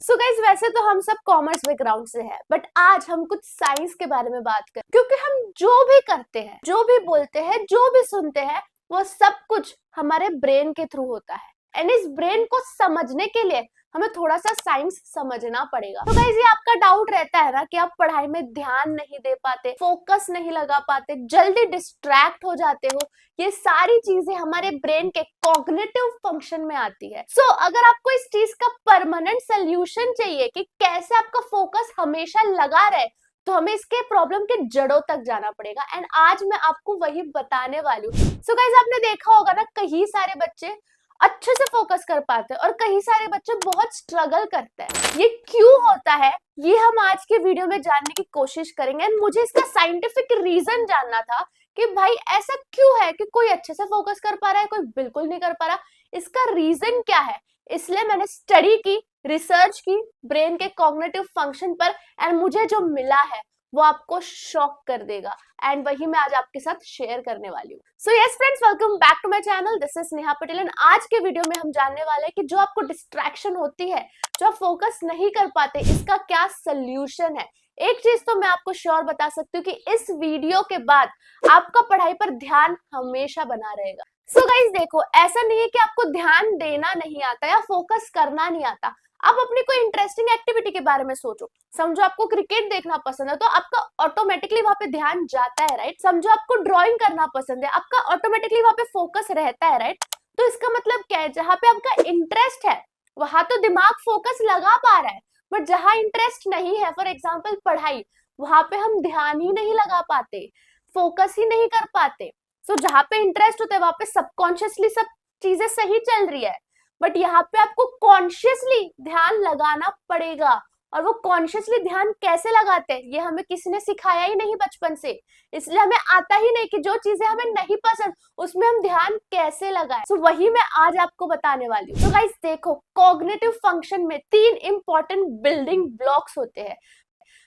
So guys वैसे तो हम सब कॉमर्स बैकग्राउंड से है, बट आज हम कुछ साइंस के बारे में बात करें, क्योंकि हम जो भी करते हैं, जो भी बोलते हैं, जो भी सुनते हैं, वो सब कुछ हमारे ब्रेन के थ्रू होता है। एंड इस ब्रेन को समझने के लिए हमें थोड़ा सा साइंस समझना पड़ेगा। तो गाइज ये आपका डाउट रहता है ना कि आप पढ़ाई में ध्यान नहीं दे पाते, फोकस नहीं लगा पाते, जल्दी डिस्ट्रैक्ट हो जाते हो। ये सारी चीजें हमारे ब्रेन के कॉग्निटिव फंक्शन में आती है। सो अगर आपको इस चीज का परमानेंट सोल्यूशन चाहिए कि कैसे आपका फोकस हमेशा लगा रहे, तो हमें इसके प्रॉब्लम के जड़ों तक जाना पड़ेगा। एंड आज मैं आपको वही बताने वाली हूँ। सो गाइज आपने देखा होगा ना, कई सारे बच्चे अच्छे से फोकस कर पाते हैं और कई सारे बच्चे बहुत स्ट्रगल करते हैं। ये क्यों होता है, ये हम आज के वीडियो में जानने की कोशिश करेंगे। एंड मुझे इसका साइंटिफिक रीजन जानना था कि भाई ऐसा क्यों है कि कोई अच्छे से फोकस कर पा रहा है, कोई बिल्कुल नहीं कर पा रहा, इसका रीजन क्या है। इसलिए मैंने स्टडी की, रिसर्च की ब्रेन के कॉग्निटिव फंक्शन पर, एंड मुझे जो मिला है वो आपको शॉक कर देगा। एंड वही मैं आज आपके साथ शेयर करने वाली हूँ। So yes friends, welcome back to my channel. This is Neha Patel and आज के वीडियो में हम जानने वाले हैं कि जो आपको डिस्ट्रैक्शन होती है, जो आप फोकस नहीं कर पाते, इसका क्या सोल्यूशन है। एक चीज तो मैं आपको श्योर बता सकती हूँ कि इस वीडियो के बाद आपका पढ़ाई पर ध्यान हमेशा बना रहेगा। सो गाइस देखो, ऐसा नहीं है कि आपको ध्यान देना नहीं आता या फोकस करना नहीं आता। आप अपनी कोई इंटरेस्टिंग एक्टिविटी के बारे में सोचो। समझो आपको क्रिकेट देखना पसंद है, तो आपका ऑटोमेटिकली वहां पे ध्यान जाता है, राइट। समझो आपको ड्राइंग करना पसंद है, आपका ऑटोमेटिकली वहां पे फोकस रहता है, राइट। तो इसका मतलब क्या है, जहां पे आपका इंटरेस्ट है वहां तो दिमाग फोकस लगा पा रहा है, बट जहां इंटरेस्ट नहीं है, फॉर एग्जाम्पल पढ़ाई, वहां पे हम ध्यान ही नहीं लगा पाते, फोकस ही नहीं कर पाते। सो जहां पे इंटरेस्ट होता है वहां पे सबकॉन्शियसली सब चीजें सही चल रही है, बट यहाँ पे आपको कॉन्शियसली ध्यान लगाना पड़ेगा। और वो कॉन्शियसली ध्यान कैसे लगाते हैं, ये हमें किसी ने सिखाया ही नहीं बचपन से, इसलिए हमें आता ही नहीं कि जो चीजें हमें नहीं पसंद उसमें हम ध्यान कैसे लगाएं। सो वही मैं आज आपको बताने वाली हूँ। तो गाइस देखो, कॉग्निटिव फंक्शन में 3 इंपॉर्टेंट बिल्डिंग ब्लॉक्स होते हैं।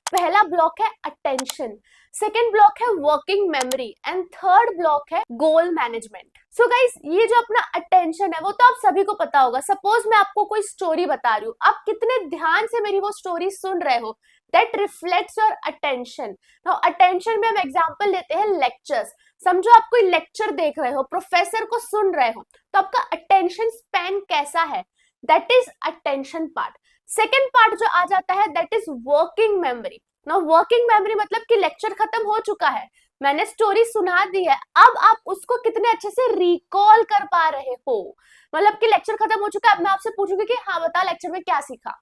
पहला ब्लॉक है अटेंशन, सेकेंड ब्लॉक है working memory, and third block है गोल मैनेजमेंट। सो गाइस ये जो अपना अटेंशन है वो तो आप सभी को पता होगा। सपोज मैं आपको कोई स्टोरी बता रही हूँ, आप कितने ध्यान से मेरी वो स्टोरी सुन रहे हो, that reflects your attention. Now attention में हम एग्जांपल लेते हैं लेक्चर्स। समझो आप कोई लेक्चर देख रहे हो, प्रोफेसर को सुन रहे हो, तो आपका अटेंशन स्पैन कैसा है, that is attention part. Second part जो आ जाता है that is working memory. Now working memory मतलब कि लेक्चर खत्म हो चुका है, मैंने स्टोरी सुना दी है, अब आप उसको कितने अच्छे से रिकॉल कर पा रहे हो। मतलब कि लेक्चर खत्म हो चुका है, अब मैं आपसे पूछूंगी कि हाँ बता लेक्चर में क्या सीखा,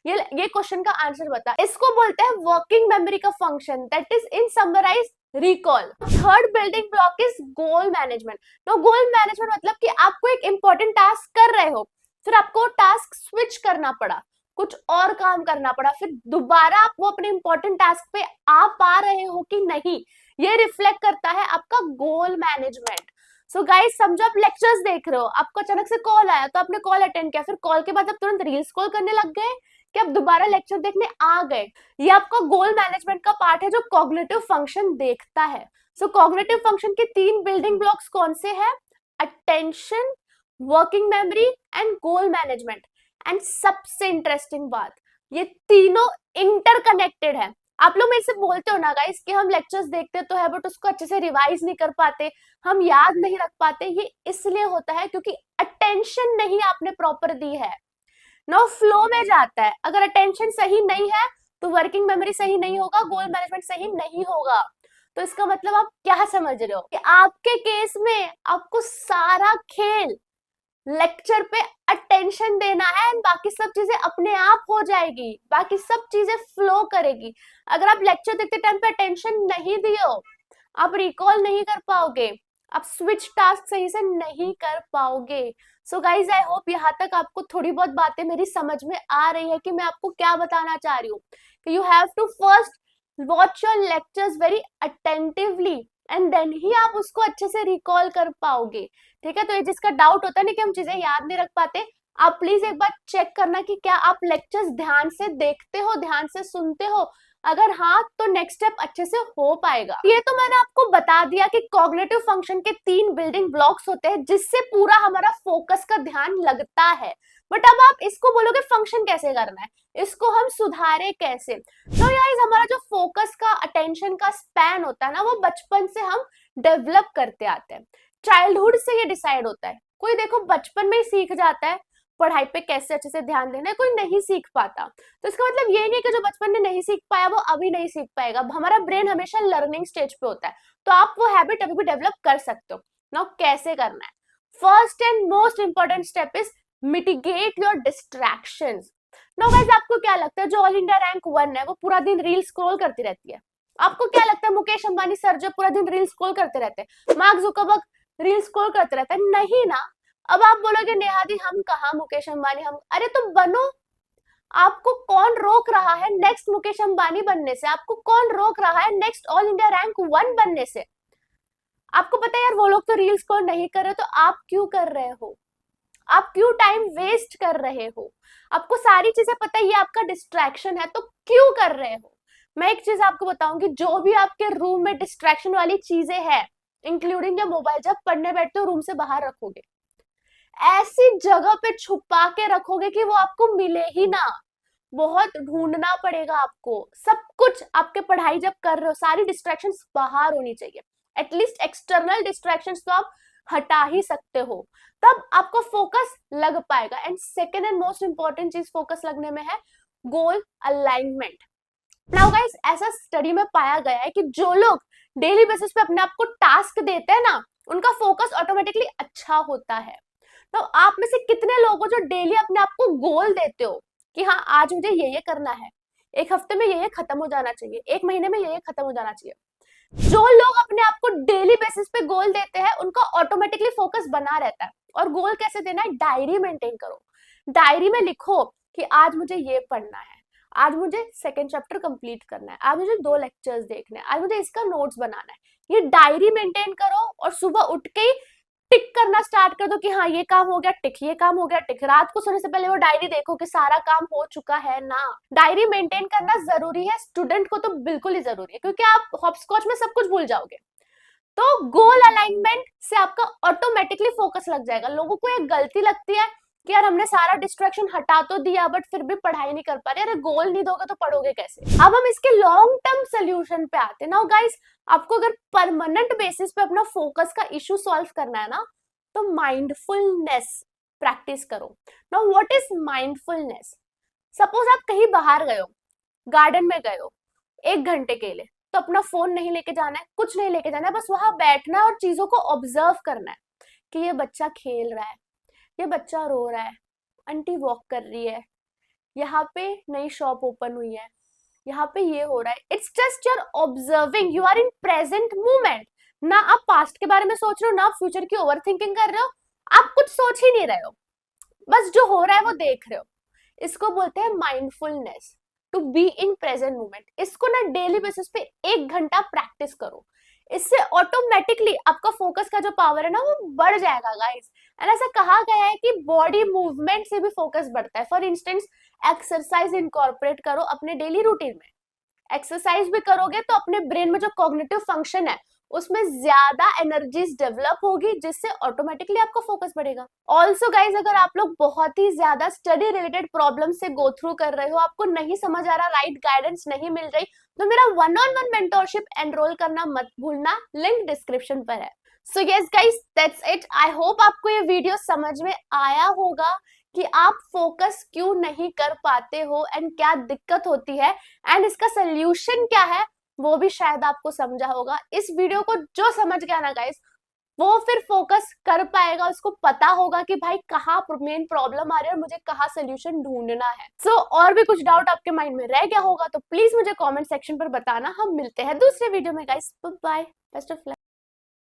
ये क्वेश्चन का आंसर बता। इसको बोलते हैं वर्किंग मेमोरी का function, that is in summarize recall. Third building block is goal management. No goal management मतलब कि आपको एक इंपॉर्टेंट टास्क कर रहे हो, फिर आपको टास्क स्विच करना पड़ा, कुछ और काम करना पड़ा, फिर दोबारा आप वो अपने इंपॉर्टेंट टास्क पे आ पा रहे हो कि नहीं, ये रिफ्लेक्ट करता है आपका गोल मैनेजमेंट। सो गाइस समझो आप लेक्चर्स देख रहे हो, आपको अचानक से कॉल आया तो आपने कॉल अटेंड किया, फिर कॉल के बाद आप तुरंत रील स्क्रॉल करने लग गए कि आप दोबारा लेक्चर देखने आ गए। ये आपका गोल मैनेजमेंट का पार्ट है जो कॉग्निटिव फंक्शन देखता है। सो कॉग्निटिव फंक्शन के 3 बिल्डिंग ब्लॉक्स कौन से हैं, attention, working memory and goal management. And सबसे इंटरेस्टिंग बात, ये तीनों इंटरकनेक्टेड है। आप लोग मेरे से बोलते हो ना गाइस कि हम लेक्चर्स देखते तो है बट उसको अच्छे से रिवाइज नहीं कर पाते, हम याद नहीं रख पाते। ये इसलिए होता है क्योंकि अटेंशन नहीं आपने प्रॉपर दी है। नो फ्लो में जाता है, अगर अटेंशन सही नहीं है तो वर्किंग मेमोरी सही नहीं होगा, गोल मैनेजमेंट सही नहीं होगा। तो इसका मतलब आप क्या समझ रहे हो कि आपके केस में आपको सारा खेल लेक्चर पे अटेंशन देना है एंड बाकी सब चीजें अपने आप हो जाएगी, बाकी सब चीजें फ्लो करेगी। अगर आप लेक्चर देखते टाइम पे अटेंशन नहीं दिए हो, आप रिकॉल नहीं कर पाओगे, आप स्विच टास्क सही से नहीं कर पाओगे। सो गाइज आई होप यहाँ तक आपको थोड़ी बहुत बातें मेरी समझ में आ रही है कि मैं आपको क्या बताना चाह रही हूँ। कि you have to first watch your lectures very attentively and then ही आप उसको अच्छे से रिकॉल कर पाओगे। ठीक है, तो ये जिसका डाउट होता है ना कि हम चीजें याद नहीं रख पाते, आप प्लीज एक बार चेक करना कि क्या आप लेक्चर्स ध्यान से देखते हो, ध्यान से सुनते हो, अगर हाँ तो नेक्स्ट स्टेप अच्छे से हो पाएगा। ये तो मैंने आपको बता दिया कि कॉग्निटिव फंक्शन के 3 बिल्डिंग ब्लॉक्स होते हैं जिससे पूरा हमारा फोकस का ध्यान लगता है। बट अब आप इसको बोलोगे फंक्शन कैसे करना है, इसको हम सुधारे कैसे? तो गाइस हमारा जो फोकस का अटेंशन का स्पैन होता है ना, वो बचपन से हम डेवलप करते आते हैं। चाइल्डहुड से ये डिसाइड होता है। कोई देखो बचपन में ही सीख जाता है पढ़ाई पे कैसे अच्छे से ध्यान देना है, कोई नहीं सीख पाता। तो इसका मतलब ये नहीं कि जो बचपन में नहीं सीख पाया वो अभी नहीं सीख पाएगा। हमारा ब्रेन हमेशा लर्निंग स्टेज पे होता है, तो आप वो हैबिट अभी भी डेवलप कर सकते हो। नाउ कैसे करना है? First and most important step is mitigate your distractions. Now guys आपको क्या लगता है जो ऑल इंडिया रैंक 1 है वो पूरा दिन रील स्क्रॉल करती रहती है? आपको क्या लगता है मुकेश अंबानी सर जो पूरा दिन रील स्क्रॉल करते रहते हैं, मार्क जुकरबर्ग रील स्क्रॉल करते रहता है? नहीं ना। अब आप बोलोगे नेहा दी हम कहा मुकेश अंबानी, हम अरे तो बनो। आपको कौन रोक रहा है नेक्स्ट मुकेश अंबानी बनने से? आपको कौन रोक रहा है नेक्स्ट ऑल इंडिया रैंक 1 बनने से? आपको पता है यार वो लोग तो रील्स को नहीं कर रहे, तो आप क्यों कर रहे हो? आप क्यों टाइम वेस्ट कर रहे हो? आपको सारी चीजें पता है ये आपका डिस्ट्रैक्शन है, तो क्यों कर रहे हो? मैं एक चीज आपको बताऊंगी, जो भी आपके रूम में डिस्ट्रैक्शन वाली चीजें हैं इंक्लूडिंग योर मोबाइल, जब पढ़ने बैठते हो रूम से बाहर रखोगे, ऐसी जगह पे छुपा के रखोगे कि वो आपको मिले ही ना। बहुत ढूंढना पड़ेगा आपको। सब कुछ आपके पढ़ाई जब कर रहे हो सारी डिस्ट्रैक्शंस बाहर होनी चाहिए। एटलीस्ट एक्सटर्नल डिस्ट्रैक्शंस तो आप हटा ही सकते हो, तब आपको फोकस लग पाएगा। And second and most important चीज फोकस लगने में है गोल अलाइनमेंट। नाउ गाइस ऐसा स्टडी में पाया गया है कि जो लोग डेली बेसिस पे अपने आप को टास्क देते हैं ना, उनका फोकस ऑटोमेटिकली अच्छा होता है। तो आप में से कितने लोगों जो डेली अपने आप को गोल देते हो कि हाँ आज मुझे ये करना है, एक हफ्ते में ये खत्म हो जाना चाहिए, एक महीने में ये खत्म हो जाना चाहिए? जो लोग अपने आप को डेली बेसिस पे गोल देते हैं उनका ऑटोमेटिकली फोकस बना रहता है। और गोल कैसे देना है? डायरी मेंटेन करो। डायरी में लिखो कि आज मुझे ये पढ़ना है, आज मुझे सेकेंड चैप्टर कंप्लीट करना है, आज मुझे 2 लेक्चर्स देखने हैं, आज मुझे इसका नोट्स बनाना है। ये डायरी मेंटेन करो और सुबह उठ के टिक करना स्टार्ट कर दो कि हाँ ये काम हो गया टिक, ये काम हो गया टिक। रात को सोने से पहले वो डायरी देखो कि सारा काम हो चुका है ना। डायरी मेंटेन करना जरूरी है, स्टूडेंट को तो बिल्कुल ही जरूरी है, क्योंकि आप हॉपस्कॉच में सब कुछ भूल जाओगे। तो गोल अलाइनमेंट से आपका ऑटोमेटिकली फोकस लग जाएगा। लोगों को एक गलती लगती है कि यार हमने सारा डिस्ट्रैक्शन हटा तो दिया बट फिर भी पढ़ाई नहीं कर पा रहे। अरे गोल नहीं दोगे तो पढ़ोगे कैसे? अब हम इसके लॉन्ग टर्म सोल्यूशन पे आते हैं। नाउ गाइस आपको अगर परमानेंट बेसिस पे अपना फोकस का इशू सॉल्व करना है ना, तो माइंडफुलनेस प्रैक्टिस करो। Now what is mindfulness? Suppose आप कहीं बाहर गए हो, गार्डन में गए हो 1 घंटे के लिए, तो अपना फोन नहीं लेके जाना है, कुछ नहीं लेके जाना है, बस वहां बैठना है और चीजों को ऑब्जर्व करना है कि ये बच्चा खेल रहा है, ये बच्चा रो रहा है, आंटी वॉक कर रही है, यहाँ पे नई शॉप ओपन हुई है, यहाँ पे ये हो रहा है। It's just you're observing, you are in present moment. ना आप पास्ट के बारे में सोच रहे हो, ना आप फ्यूचर की ओवर थिंकिंग कर रहे हो, आप कुछ सोच ही नहीं रहे हो, बस जो हो रहा है वो देख रहे हो। इसको बोलते हैं mindfulness, to be in present moment. इसको ना डेली बेसिस पे 1 घंटा प्रैक्टिस करो। इससे ऑटोमेटिकली आपका फोकस का जो पावर है ना वो बढ़ जाएगा गाइस। एंड ऐसा कहा गया है कि बॉडी मूवमेंट से भी फोकस बढ़ता है। फॉर इंस्टेंस एक्सरसाइज इनकॉर्पोरेट करो अपने डेली रूटीन में। एक्सरसाइज भी करोगे तो अपने ब्रेन में जो कॉग्निटिव फंक्शन है उसमें ज्यादा एनर्जीज डेवलप होगी, जिससे ऑटोमेटिकली आपका फोकस बढ़ेगा। ऑल्सो गाइज अगर आप लोग बहुत ही ज्यादा स्टडी रिलेटेड प्रॉब्लम से गो थ्रू कर रहे हो, आपको नहीं समझ आ रहा, राइट गाइडेंस नहीं मिल रही, तो मेरा 1-on-1 मेंटोरशिप एनरोल करना मत भूलना, लिंक डिस्क्रिप्शन पर है। So yes guys that's it. I hope आपको ये वीडियो समझ में आया होगा कि आप फोकस क्यों नहीं कर पाते हो एंड क्या दिक्कत होती है एंड इसका सोल्यूशन क्या है, वो भी शायद आपको समझा होगा। इस वीडियो को जो समझ गया ना गाइस, वो फिर फोकस कर पाएगा, उसको पता होगा कि भाई कहाँ मेन प्रॉब्लम आ रही है और मुझे कहाँ सोल्यूशन ढूंढना है। सो और भी कुछ डाउट आपके माइंड में रह गया होगा तो प्लीज मुझे कमेंट सेक्शन पर बताना। हम मिलते हैं दूसरे वीडियो में guys. Bye, best of luck.